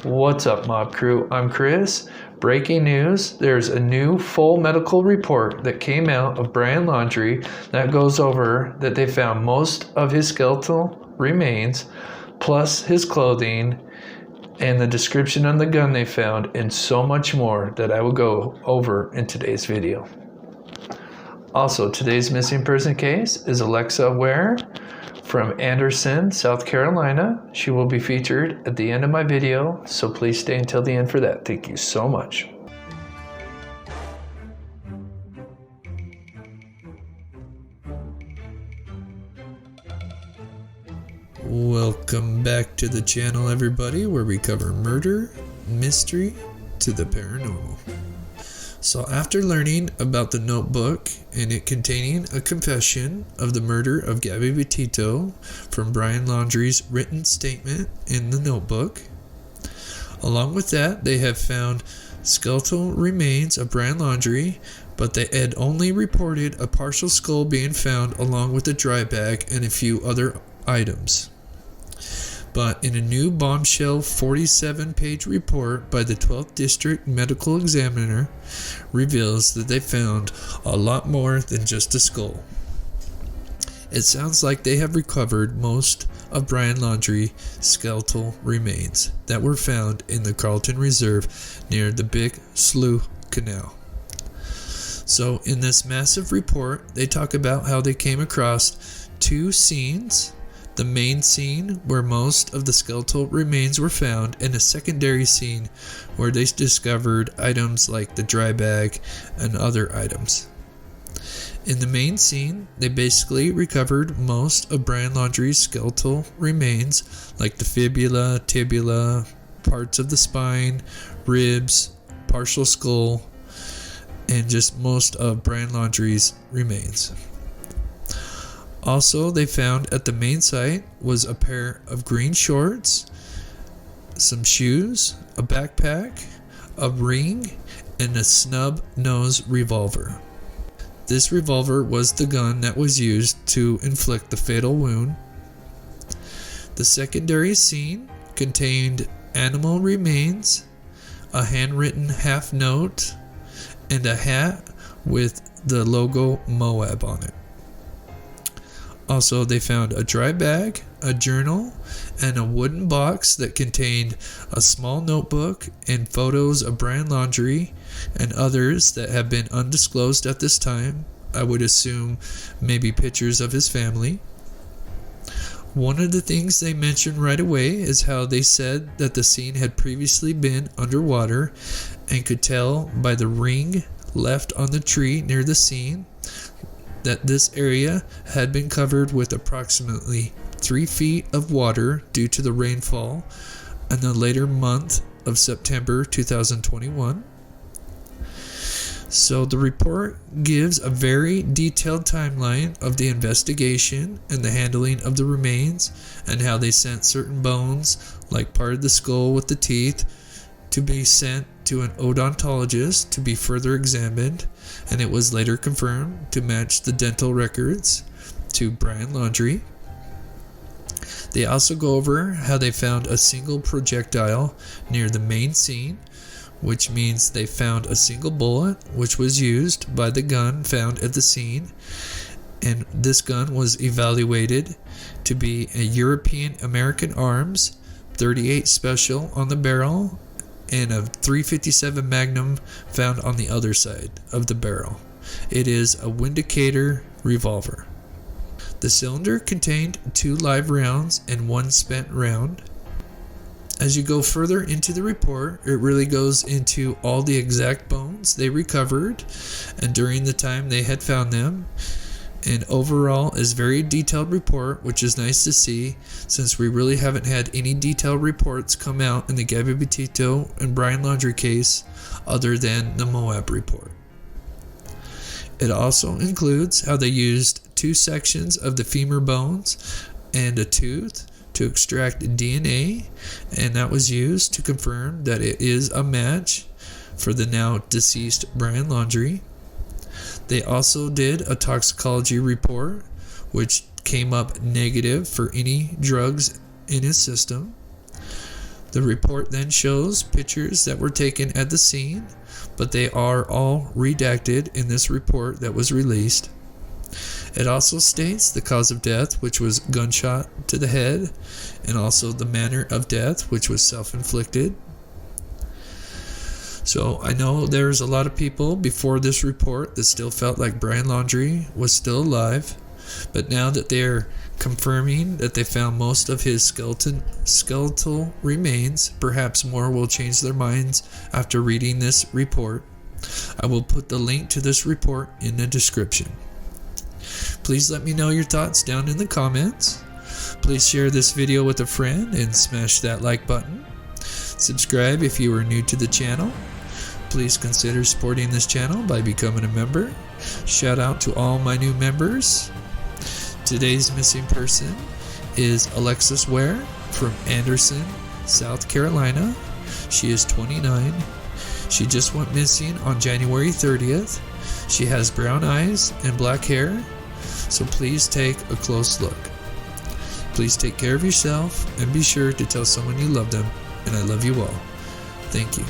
What's up, Mob Crew? I'm Chris. Breaking news, there's a new full medical report that came out of Brian Laundrie that goes over that they found most of his skeletal remains, plus his clothing, and the description on the gun they found, and so much more that I will go over in today's video. Also, today's missing person case is Alexa Ware from Anderson, South Carolina. She will be featured at the end of my video, so please stay until the end for that. Thank you so much. Welcome back to the channel, everybody, where we cover murder, mystery, to the paranormal. So after learning about the notebook and it containing a confession of the murder of Gabrielle Petito from Brian Laundrie's written statement in the notebook, along with that they have found skeletal remains of Brian Laundrie, but they had only reported a partial skull being found along with a dry bag and a few other items. But in a new bombshell 47-page report by the 12th District Medical Examiner reveals that they found a lot more than just a skull. It sounds like they have recovered most of Brian Laundrie's skeletal remains that were found in the Carlton Reserve near the Big Slough Canal. So in this massive report, they talk about how they came across two scenes. The main scene where most of the skeletal remains were found, and a secondary scene where they discovered items like the dry bag and other items. In the main scene, they basically recovered most of Brian Laundrie's skeletal remains like the fibula, tibia, parts of the spine, ribs, partial skull, and just most of Brian Laundrie's remains. Also, they found at the main site was a pair of green shorts, some shoes, a backpack, a ring, and a snub-nose revolver. This revolver was the gun that was used to inflict the fatal wound. The secondary scene contained animal remains, a handwritten half note, and a hat with the logo Moab on it. Also, they found a dry bag, a journal, and a wooden box that contained a small notebook and photos of Brian Laundrie and others that have been undisclosed at this time. I would assume maybe pictures of his family. One of the things they mentioned right away is how they said that the scene had previously been underwater and could tell by the ring left on the tree near the scene that this area had been covered with approximately 3 feet of water due to the rainfall in the later month of September 2021. So the report gives a very detailed timeline of the investigation and the handling of the remains, and how they sent certain bones, like part of the skull with the teeth, to be sent to an odontologist to be further examined, and it was later confirmed to match the dental records to Brian Laundrie. They also go over how they found a single projectile near the main scene, which means they found a single bullet which was used by the gun found at the scene, and this gun was evaluated to be a European American Arms 38 Special on the barrel and a .357 Magnum found on the other side of the barrel. It is a Windicator revolver. The cylinder contained 2 live rounds and 1 spent round. As you go further into the report, it really goes into all the exact bones they recovered and during the time they had found them. And overall is very detailed report, which is nice to see since we really haven't had any detailed reports come out in the Gabrielle Petito and Brian Laundrie case other than the Moab report. It also includes how they used 2 sections of the femur bones and a tooth to extract DNA, and that was used to confirm that it is a match for the now deceased Brian Laundrie. They also did a toxicology report, which came up negative for any drugs in his system. The report then shows pictures that were taken at the scene, but they are all redacted in this report that was released. It also states the cause of death, which was gunshot to the head, and also the manner of death, which was self-inflicted. So I know there's a lot of people before this report that still felt like Brian Laundrie was still alive, but now that they're confirming that they found most of his skeletal remains, perhaps more will change their minds after reading this report. I will put the link to this report in the description. Please let me know your thoughts down in the comments. Please share this video with a friend and smash that like button. Subscribe if you are new to the channel. Please consider supporting this channel by becoming a member. Shout out to all my new members. Today's missing person is Alexis Ware from Anderson, South Carolina. She is 29. She just went missing on January 30th. She has brown eyes and black hair, so please take a close look. Please take care of yourself and be sure to tell someone you love them, and I love you all. Thank you.